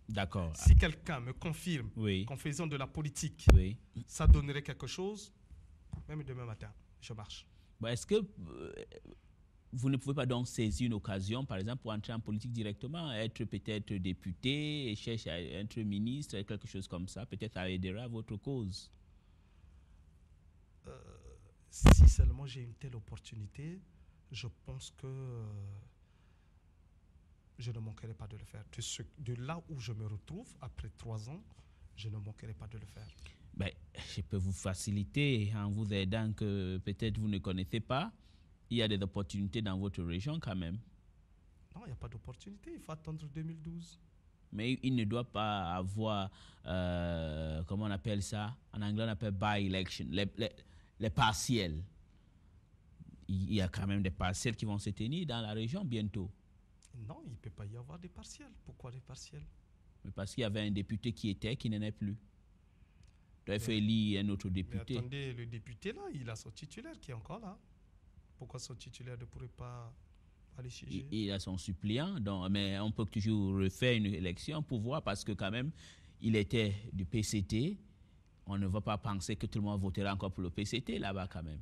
D'accord. Si quelqu'un me confirme Oui. qu'en faisant de la politique, Oui. ça donnerait quelque chose, même demain matin, je marche. Bon, est-ce que vous ne pouvez pas donc saisir une occasion, par exemple, pour entrer en politique directement, être peut-être député, et chercher à être ministre, quelque chose comme ça, peut-être ça aidera votre cause? Si seulement j'ai une telle opportunité, je pense que je ne manquerai pas de le faire. De là où je me retrouve, après 3 ans, je ne manquerai pas de le faire. Ben, je peux vous faciliter en vous aidant que peut-être vous ne connaissez pas. Il y a des opportunités dans votre région quand même. Non, il n'y a pas d'opportunité. Il faut attendre 2012. Mais il ne doit pas avoir, comment on appelle ça? En anglais, on appelle by-election, les partiels. Il y a quand même des partiels qui vont se tenir dans la région bientôt. Non, il ne peut pas y avoir des partiels. Pourquoi des partiels? Mais parce qu'il y avait un député qui n'en est plus. Il faut élire un autre député. Mais attendez, le député là, il a son titulaire qui est encore là. Pourquoi son titulaire ne pourrait pas aller siéger? Il a son suppléant, donc, mais on peut toujours refaire une élection pour voir, parce que quand même, il était du PCT. On ne va pas penser que tout le monde votera encore pour le PCT là-bas quand même.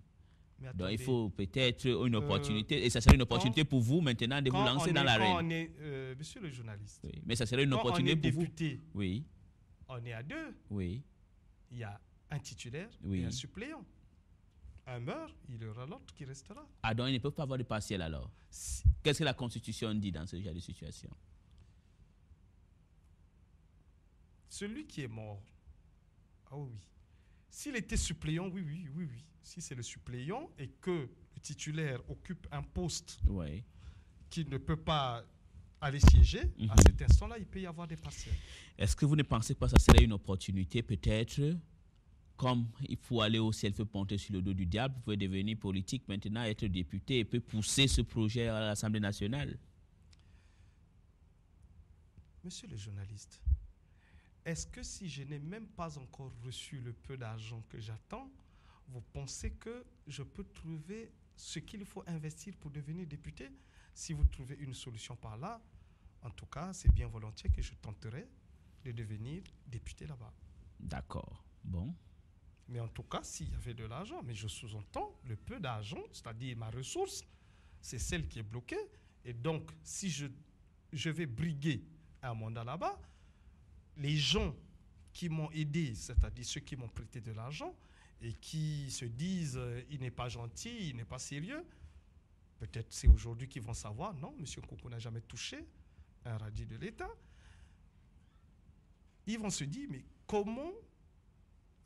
Donc il faut peut-être une opportunité, et ça serait une opportunité pour vous maintenant de vous lancer dans l'arène. Monsieur le journaliste, oui, mais ça serait une opportunité pour député, vous. Oui. On est à 2. Oui. Il y a un titulaire et un suppléant. Un meurt, il y aura l'autre qui restera. Ah, donc ils ne peuvent pas avoir de partiel alors? Qu'est-ce que la Constitution dit dans ce genre de situation? Celui qui est mort, ah oui. S'il était suppléant, oui. Si c'est le suppléant et que le titulaire occupe un poste qui ne peut pas aller siéger, à cet instant-là, il peut y avoir des partiels. Est-ce que vous ne pensez pas que ça serait une opportunité peut-être, comme il faut aller au ciel, il faut monter sur le dos du diable, vous pouvez devenir politique maintenant, être député et peut pousser ce projet à l'Assemblée nationale? Monsieur le journaliste, est-ce que si je n'ai même pas encore reçu le peu d'argent que j'attends, vous pensez que je peux trouver ce qu'il faut investir pour devenir député? Si vous trouvez une solution par là, en tout cas, c'est bien volontiers que je tenterai de devenir député là-bas. D'accord. Bon. Mais en tout cas, s'il y avait de l'argent, mais je sous-entends le peu d'argent, c'est-à-dire ma ressource, c'est celle qui est bloquée. Et donc, si je vais briguer un mandat là-bas, les gens qui m'ont aidé, c'est-à-dire ceux qui m'ont prêté de l'argent et qui se disent il n'est pas gentil, il n'est pas sérieux, peut-être c'est aujourd'hui qu'ils vont savoir, non, M. Nkoko n'a jamais touché un radis de l'État. Ils vont se dire, mais comment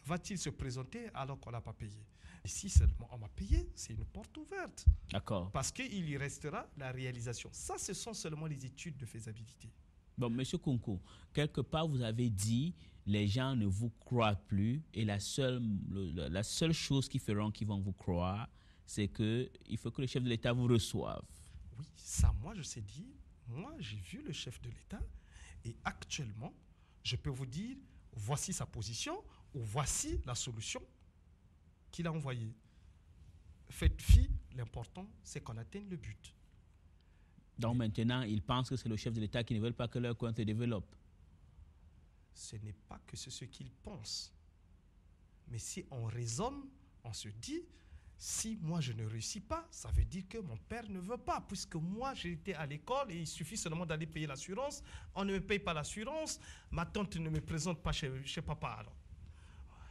va-t-il se présenter alors qu'on n'a pas payé? Et si seulement on m'a payé, c'est une porte ouverte. D'accord. Parce qu'il y restera la réalisation. Ça, ce sont seulement les études de faisabilité. Bon, M. Kunku, quelque part, vous avez dit les gens ne vous croient plus et la seule chose qui feront qu'ils vont vous croire, c'est qu'il faut que le chef de l'État vous reçoive. Oui, ça, moi, je sais dire. Moi, j'ai vu le chef de l'État et actuellement, je peux vous dire, voici sa position ou voici la solution qu'il a envoyée. Faites fi, l'important, c'est qu'on atteigne le but. Donc maintenant, ils pensent que c'est le chef de l'État qui ne veut pas que leur coin se développe. Ce n'est pas que c'est ce qu'ils pensent. Mais si on raisonne, on se dit, si moi je ne réussis pas, ça veut dire que mon père ne veut pas, puisque moi j'ai été à l'école et il suffit seulement d'aller payer l'assurance. On ne me paye pas l'assurance, ma tante ne me présente pas chez papa. Alors,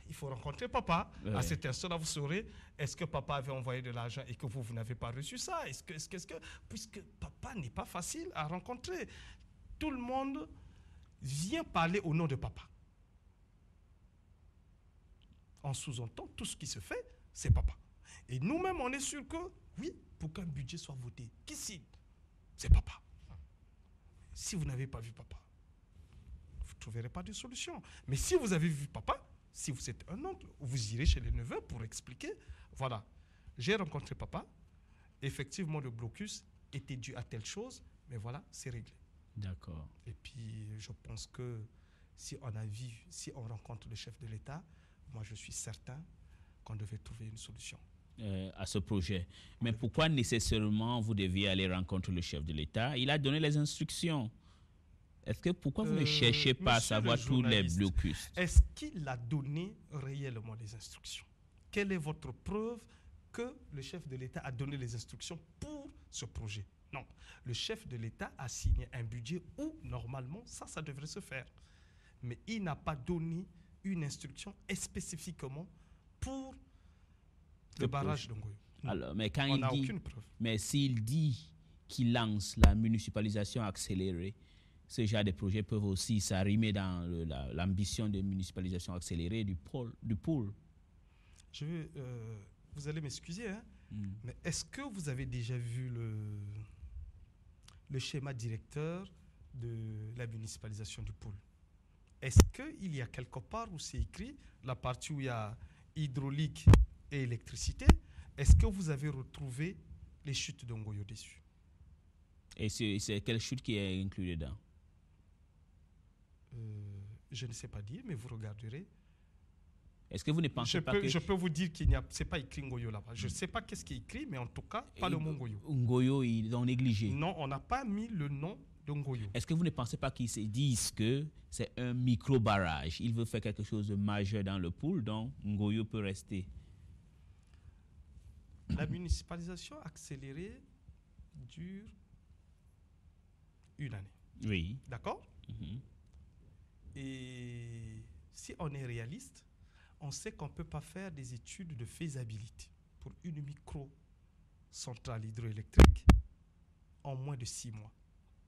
il faut rencontrer papa. À cet instant-là, vous saurez, est-ce que papa avait envoyé de l'argent et que vous n'avez pas reçu ça? Puisque papa n'est pas facile à rencontrer. Tout le monde vient parler au nom de papa. En sous-entend, tout ce qui se fait, c'est papa. Et nous-mêmes, on est sûr que, oui, pour qu'un budget soit voté, qui signe? C'est papa. Si vous n'avez pas vu papa, vous ne trouverez pas de solution. Mais si vous avez vu papa, si vous êtes un oncle, vous irez chez les neveux pour expliquer. Voilà, j'ai rencontré papa. Effectivement, le blocus était dû à telle chose, mais voilà, c'est réglé. D'accord. Et puis, je pense que si on rencontre le chef de l'État, moi, je suis certain qu'on devait trouver une solution. À ce projet. Mais pourquoi nécessairement vous deviez aller rencontrer le chef de l'État? Il a donné les instructions. Pourquoi vous ne cherchez pas à monsieur le savoir tous les journaliste, blocus? est-ce qu'il a donné réellement les instructions? Quelle est votre preuve que le chef de l'État a donné les instructions pour ce projet? Non. Le chef de l'État a signé un budget où, normalement, ça devrait se faire. Mais il n'a pas donné une instruction spécifiquement pour le barrage de Ngoyo. Alors, mais quand On il n'a dit, aucune preuve. mais s'il dit qu'il lance la municipalisation accélérée, ce genre de projets peuvent aussi s'arrimer dans l'ambition de municipalisation accélérée du pôle. Vous allez m'excuser, hein, mais est-ce que vous avez déjà vu le schéma directeur de la municipalisation du pôle? Est-ce qu'il y a quelque part où c'est écrit, la partie où il y a hydraulique et électricité, est-ce que vous avez retrouvé les chutes de Ngoyo dessus? Et c'est quelle chute qui est inclue dedans? Je ne sais pas dire, mais vous regarderez. Est-ce que vous ne pensez pas que... Je peux vous dire c'est pas écrit Ngoyo là-bas. Je ne sais pas qu'est-ce qui est écrit, mais en tout cas, pas le mot Ngoyo. Ngoyo, ils ont négligé. Non, on n'a pas mis le nom de Ngoyo. Est-ce que vous ne pensez pas qu'ils se disent que c'est un micro-barrage? Il veut faire quelque chose de majeur dans le pool, donc Ngoyo peut rester. La municipalisation accélérée dure une année. Oui. D'accord? Et si on est réaliste, on sait qu'on ne peut pas faire des études de faisabilité pour une micro-centrale hydroélectrique en moins de 6 mois.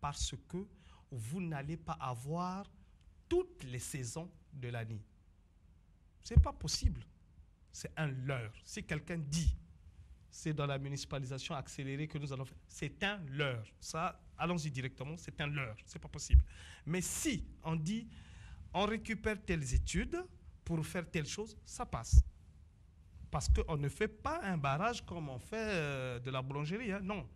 Parce que vous n'allez pas avoir toutes les saisons de l'année. Ce n'est pas possible. C'est un leurre. Si quelqu'un dit c'est dans la municipalisation accélérée que nous allons faire, c'est un leurre. Ça, allons-y directement, c'est un leurre. Ce n'est pas possible. Mais si on dit on récupère telles études pour faire telle chose, ça passe. Parce qu'on ne fait pas un barrage comme on fait de la boulangerie. Hein. Non.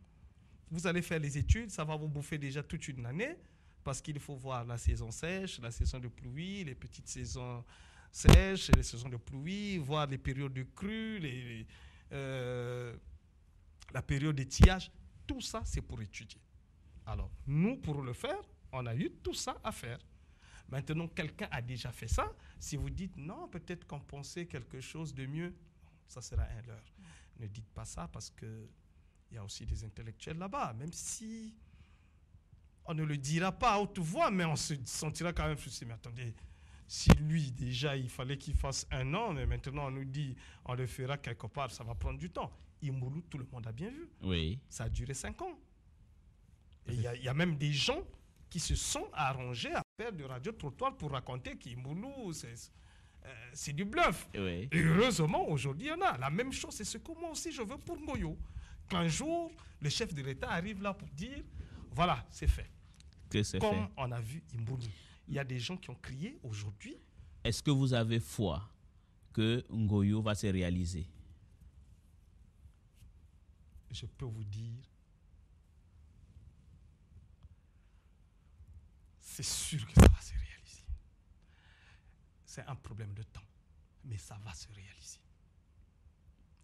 Vous allez faire les études, ça va vous bouffer déjà toute une année, parce qu'il faut voir la saison sèche, la saison de pluie, les petites saisons sèches, les saisons de pluie, voir les périodes de crue, la période de tillage. Tout ça, c'est pour étudier. Alors, nous, pour le faire, on a eu tout ça à faire. Maintenant, quelqu'un a déjà fait ça. Si vous dites non, peut-être qu'on pensait quelque chose de mieux, ça sera un leurre. Ne dites pas ça parce qu'il y a aussi des intellectuels là-bas. Même si on ne le dira pas à haute voix, mais on se sentira quand même frustré. Mais attendez, si lui, déjà, il fallait qu'il fasse 1 an, mais maintenant on nous dit on le fera quelque part, ça va prendre du temps. Imboulou, tout le monde a bien vu. Oui. Ça a duré 5 ans. Et il y a même des gens qui se sont arrangés à faire du radio-trottoir pour raconter qu'Imboulou, c'est du bluff. Oui. Et heureusement, aujourd'hui, il y en a. La même chose, c'est ce que moi aussi je veux pour Ngoyo. Qu'un jour, le chef de l'État arrive là pour dire, voilà, c'est fait. Que c'est Comme fait. on a vu Imboulou. Il y a des gens qui ont crié aujourd'hui. Est-ce que vous avez foi que Ngoyo va se réaliser? Je peux vous dire, c'est sûr que ça va se réaliser. C'est un problème de temps, mais ça va se réaliser.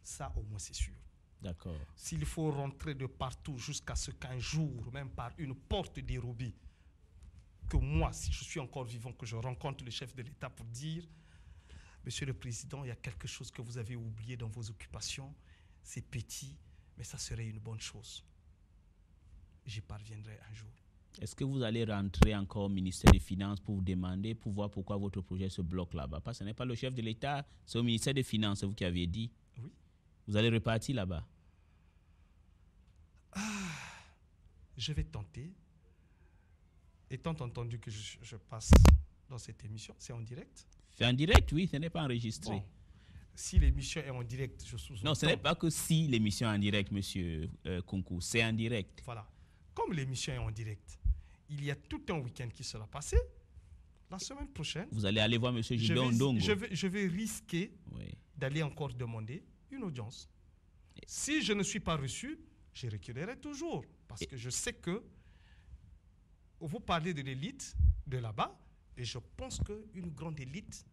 Ça, au moins, c'est sûr. D'accord. S'il faut rentrer de partout jusqu'à ce qu'un jour, même par une porte dérobée, que moi, si je suis encore vivant, que je rencontre le chef de l'État pour dire « Monsieur le Président, il y a quelque chose que vous avez oublié dans vos occupations. C'est petit, mais ça serait une bonne chose. » J'y parviendrai un jour. Est-ce que vous allez rentrer encore au ministère des Finances pour vous demander, pour voir pourquoi votre projet se bloque là-bas? Parce que ce n'est pas le chef de l'État, c'est au ministère des Finances, vous qui aviez dit. Oui. Vous allez repartir là-bas? Je vais tenter. Étant entendu que je passe dans cette émission, c'est en direct. C'est en direct, oui, ce n'est pas enregistré. Bon, si l'émission est en direct, je sous-entends. Non, ce n'est pas que si l'émission est en direct, monsieur Kunku, c'est en direct. Voilà. Comme l'émission est en direct, il y a tout un week-end qui sera passé. La semaine prochaine, Vous allez aller voir monsieur Gilbert Ondongo. je vais risquer Oui. d'aller encore demander une audience. Si je ne suis pas reçu, je reculerai toujours. Parce que je sais que vous parlez de l'élite de là-bas, et je pense qu'une grande élite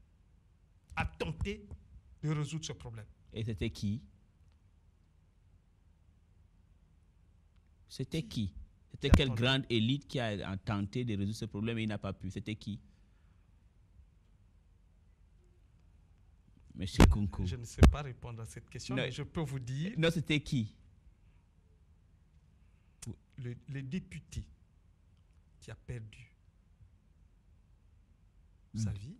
a tenté de résoudre ce problème. Et c'était qui? C'était qui? C'était Qui a quelle tenté? grande élite qui a tenté de résoudre ce problème et il n'a pas pu? C'était qui? Monsieur Kunku. Je ne sais pas répondre à cette question, Non. mais je peux vous dire Non, c'était qui? le député qui a perdu sa vie,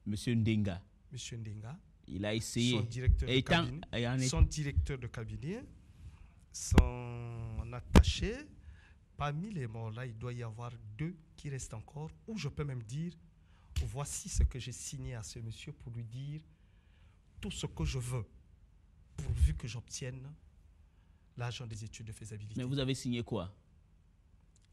Monsieur Ndenga. M. Ndenga, Il a essayé. son directeur de Étant- cabinet, ayant été- son directeur de cabinet, son attaché. Parmi les morts là, il doit y avoir 2 qui restent encore, ou je peux même dire, voici ce que j'ai signé à ce monsieur pour lui dire tout ce que je veux, pourvu que j'obtienne l'argent des études de faisabilité. Mais vous avez signé quoi?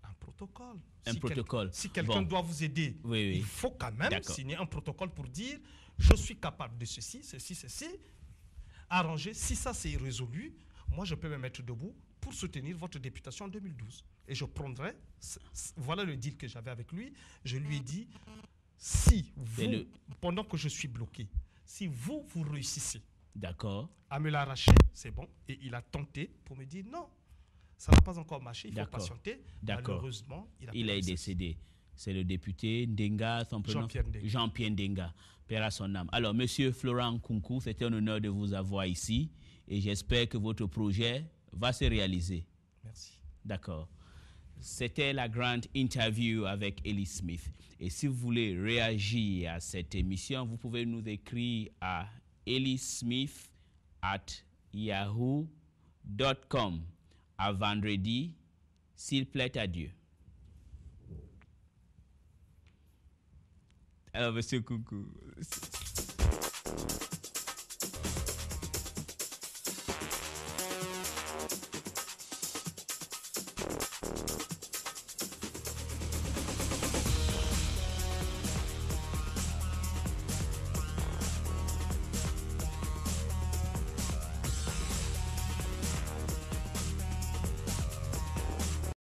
Un protocole. Un protocole. Si quelqu'un Bon. doit vous aider, Oui, oui. il faut quand même D'accord. signer un protocole pour dire je suis capable de ceci, arranger. Si ça c'est résolu, moi je peux me mettre debout pour soutenir votre députation en 2012. Et je prendrai, voilà le deal que j'avais avec lui, je lui ai dit, si vous, pendant que je suis bloqué, si vous réussissez D'accord. à me l'arracher, c'est bon. Et il a tenté pour me dire non, ça n'a pas encore marché, il faut D'accord. patienter. D'accord. Malheureusement, Il est décédé. C'est le député Ndenga, son prénom Jean-Pierre Ndenga. Jean-Pierre Ndenga, père à son âme. Alors, monsieur Florent Kunku, c'était un honneur de vous avoir ici et j'espère que votre projet va se réaliser. Merci. D'accord. C'était la grande interview avec Ellie Smith. Et si vous voulez réagir à cette émission, vous pouvez nous écrire à ellysmith@yahoo.com. À vendredi, s'il plaît à Dieu. Alors, monsieur Coucou.